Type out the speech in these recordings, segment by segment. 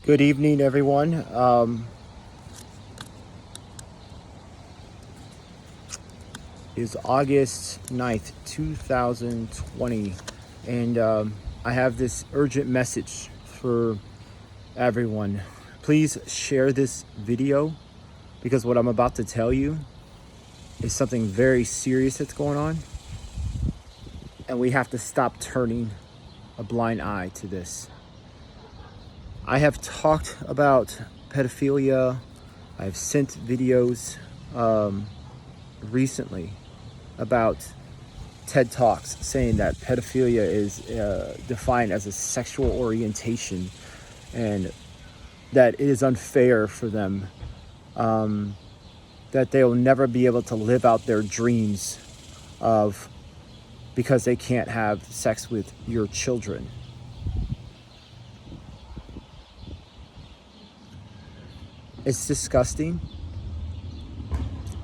Good evening, everyone. It's August 9th, 2020, and I have this urgent message for everyone. Please share this video because what I'm about to tell you is something very serious that's going on, and we have to stop turning a blind eye to this. I have talked about pedophilia. I've sent videos recently about TED Talks saying that pedophilia is defined as a sexual orientation and that it is unfair for them, that they will never be able to live out their dreams of because they can't have sex with your children. It's disgusting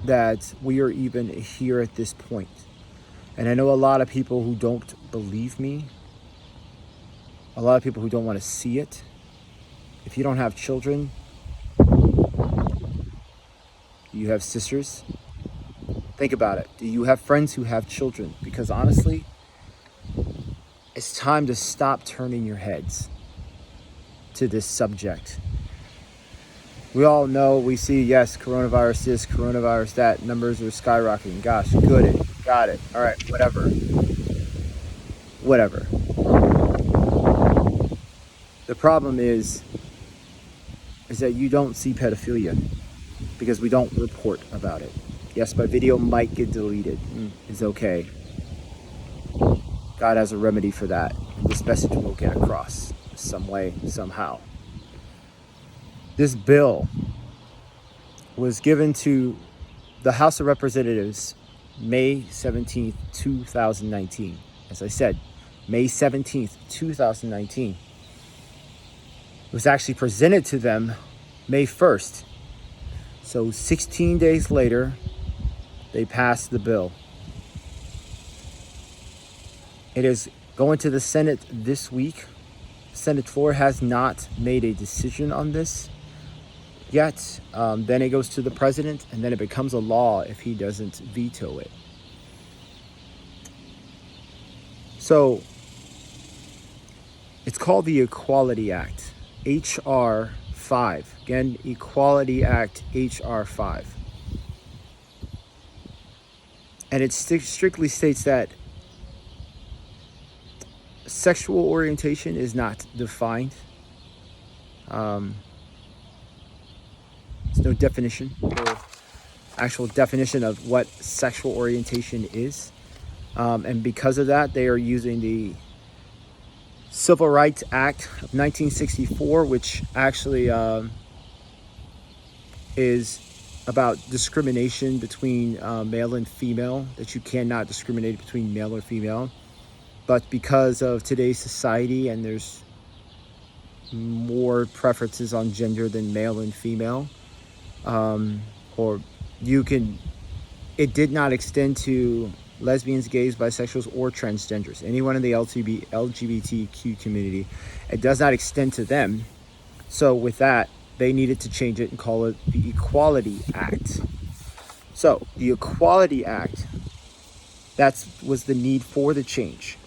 that we are even here at this point. And I know a lot of people who don't believe me, a lot of people who don't want to see it. If you don't have children, you have sisters, think about it. Do you have friends who have children? Because honestly, it's time to stop turning your heads to this subject. We all know, we see, yes, coronavirus this, coronavirus that, numbers are skyrocketing. Gosh, got it. All right, whatever. The problem is that you don't see pedophilia because we don't report about it. Yes, my video might get deleted. It's okay. God has a remedy for that. This message will get across some way, somehow. This bill was given to the House of Representatives May 17th, 2019. As I said, May 17th, 2019. It was actually presented to them May 1st. So 16 days later, they passed the bill. It is going to the Senate this week. Senate floor has not made a decision on this yet. Then it goes to the president, and then it becomes a law if he doesn't veto it. So it's called the Equality Act, H.R. 5. Again, Equality Act, H.R. 5. And it strictly states that sexual orientation is not defined. There's no definition or actual definition of what sexual orientation is. And because of that, they are using the Civil Rights Act of 1964, which actually is about discrimination between male and female, that you cannot discriminate between male or female. But because of today's society and there's more preferences on gender than male and female, it did not extend to lesbians, gays, bisexuals, or transgenders. Anyone in the LGBTQ community, it does not extend to them. So with that, they needed to change it and call it the Equality Act. So the Equality Act, that was the need for the change.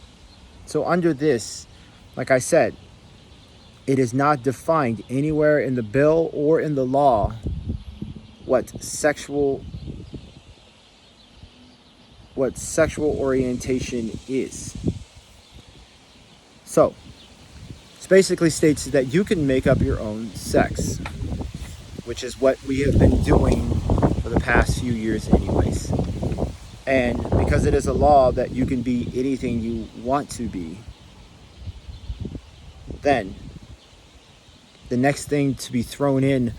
So under this, like I said, it is not defined anywhere in the bill or in the law what sexual orientation is. So it basically states that you can make up your own sex, which is what we have been doing for the past few years anyways. And because it is a law that you can be anything you want to be, then the next thing to be thrown in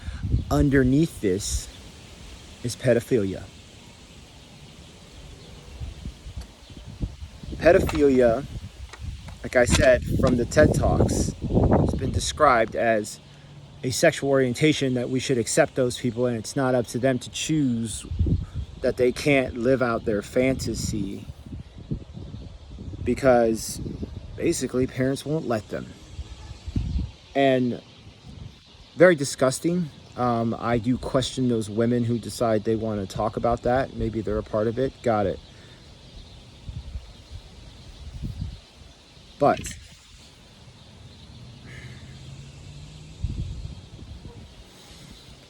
underneath this is pedophilia. Pedophilia, like I said, from the TED Talks, has been described as a sexual orientation that we should accept those people, and it's not up to them to choose that they can't live out their fantasy because basically parents won't let them. And Very disgusting. I do question those women who decide they want to talk about that. Maybe they're a part of it. Got it. But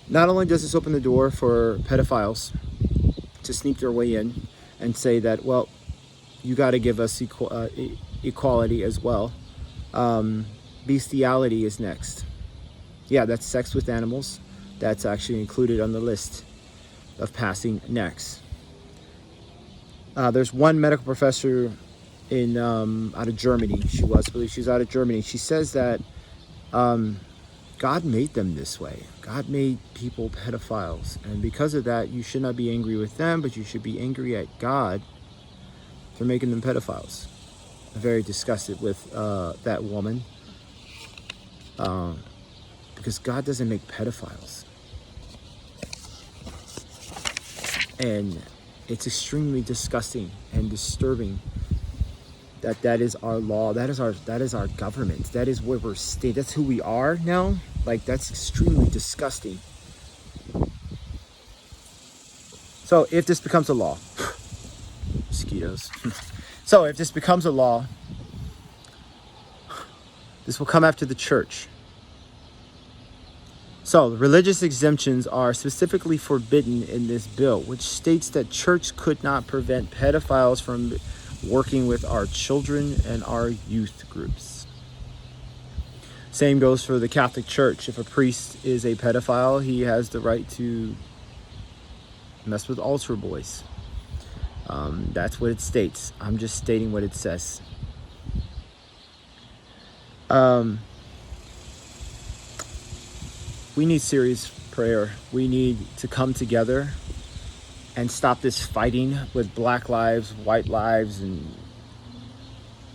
not only does this open the door for pedophiles to sneak their way in and say that, well, you got to give us equality as well. Bestiality is next. Yeah, that's sex with animals. That's actually included on the list of passing next. There's one medical professor in out of Germany. I believe she's out of Germany. She says that God made them this way. God made people pedophiles, and because of that, you should not be angry with them, but you should be angry at God for making them pedophiles. I'm very disgusted with that woman, because God doesn't make pedophiles, and it's extremely disgusting and disturbing that is our law, that is our government, that is where we're staying, that's who we are now. Like, that's extremely disgusting. So if this becomes a law, mosquitoes. So if this becomes a law, this will come after the church. So the religious exemptions are specifically forbidden in this bill, which states that church could not prevent pedophiles from working with our children and our youth groups. Same goes for the Catholic Church. If a priest is a pedophile, he has the right to mess with altar boys. That's what it states. I'm just stating what it says. We need serious prayer. We need to come together and stop this fighting with black lives, white lives, and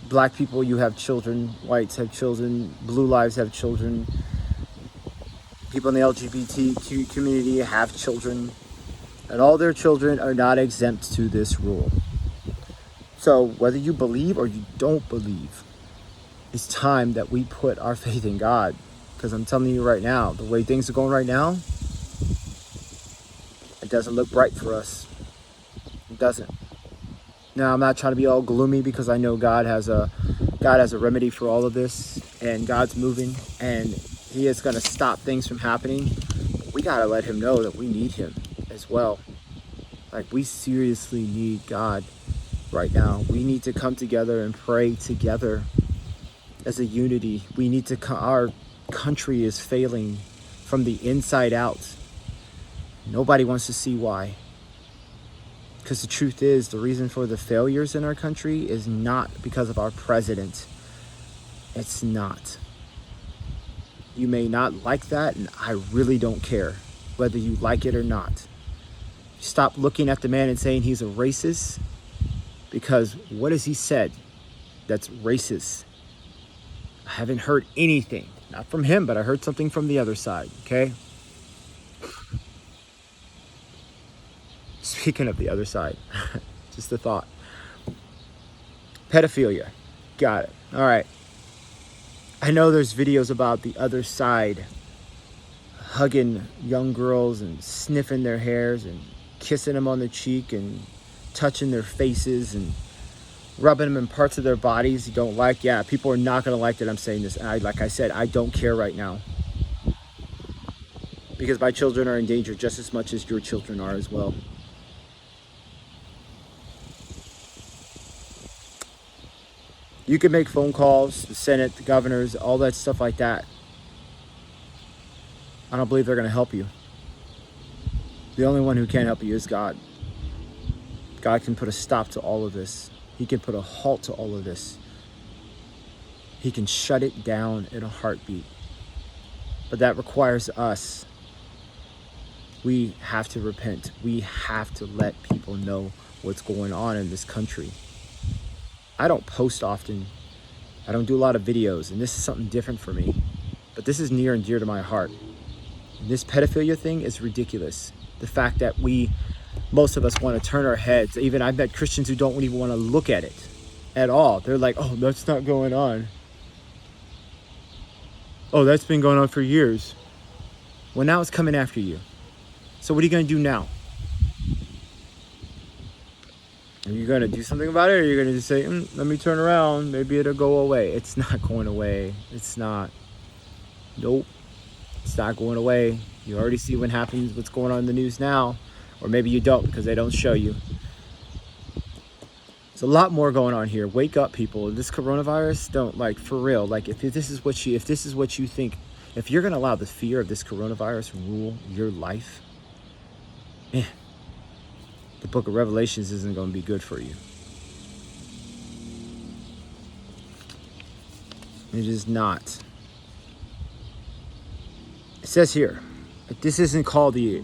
black people, you have children, whites have children, blue lives have children, people in the LGBTQ community have children, and all their children are not exempt to this rule. So whether you believe or you don't believe, it's time that we put our faith in God. Because I'm telling you right now, the way things are going right now, it doesn't look bright for us. It doesn't. Now, I'm not trying to be all gloomy, because I know God has a remedy for all of this, and God's moving, and He is going to stop things from happening. We got to let Him know that we need Him as well. Like, we seriously need God right now. We need to come together and pray together as a unity. We need to. Our country is failing from the inside out. Nobody wants to see why. Because the truth is, the reason for the failures in our country is not because of our president. It's not. You may not like that, and I really don't care whether you like it or not. Stop looking at the man and saying he's a racist, because what has he said that's racist? I haven't heard anything. Not from him, but I heard something from the other side, okay? Speaking of the other side, just a thought. Pedophilia. Got it. All right. I know there's videos about the other side hugging young girls and sniffing their hairs and kissing them on the cheek and touching their faces and rubbing them in parts of their bodies you don't like. Yeah, people are not going to like that I'm saying this. And like I said, I don't care right now. Because my children are in danger just as much as your children are as well. You can make phone calls, the Senate, the governors, all that stuff like that. I don't believe they're going to help you. The only one who can help you is God. God can put a stop to all of this. He can put a halt to all of this. He can shut it down in a heartbeat. But that requires us. We have to repent. We have to let people know what's going on in this country. I don't post often. I don't do a lot of videos, and this is something different for me. But this is near and dear to my heart. This pedophilia thing is ridiculous. The fact that most of us want to turn our heads. Even I've met Christians who don't even want to look at it at all. They're like, oh, that's not going on. Oh, that's been going on for years. Well, now it's coming after you. So what are you going to do now? Are you going to do something about it, or are you going to just say, let me turn around, maybe it'll go away? It's not going away. It's not. Nope. It's not going away. You already see what happens, what's going on in the news now. Or maybe you don't, because they don't show you. There's a lot more going on here. Wake up, people. This coronavirus, don't, like, for real. Like, if this is what you think, if you're going to allow the fear of this coronavirus rule your life, man, the book of Revelations isn't going to be good for you. It is not. It says here, this isn't called the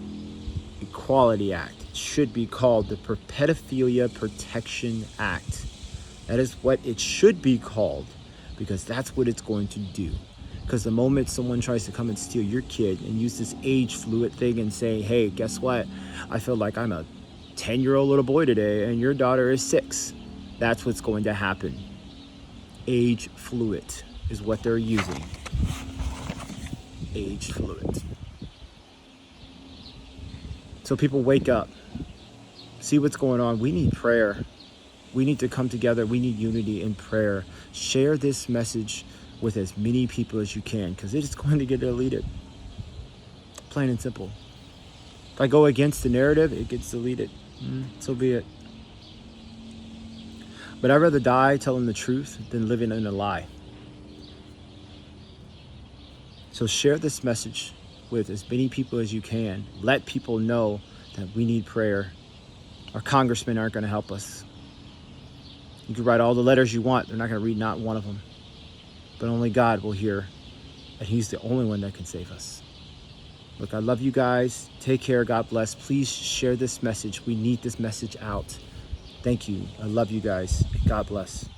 Equality Act. It should be called the Pedophilia Protection Act. That is what it should be called, because that's what it's going to do. Because the moment someone tries to come and steal your kid and use this age fluid thing and say, hey, guess what? I feel like I'm a 10-year-old little boy today and your daughter is 6. That's what's going to happen. Age fluid is what they're using. Age fluid. So people, wake up. See what's going on. We need prayer. We need to come together. We need unity in prayer. Share this message with as many people as you can, because it is going to get deleted. Plain and simple. If I go against the narrative, it gets deleted. So be it. But I'd rather die telling the truth than living in a lie. So share this message with as many people as you can. Let people know that we need prayer. Our congressmen aren't going to help us. You can write all the letters you want. They're not going to read not one of them. But only God will hear. And he's the only one that can save us. Look, I love you guys. Take care. God bless. Please share this message. We need this message out. Thank you. I love you guys. God bless.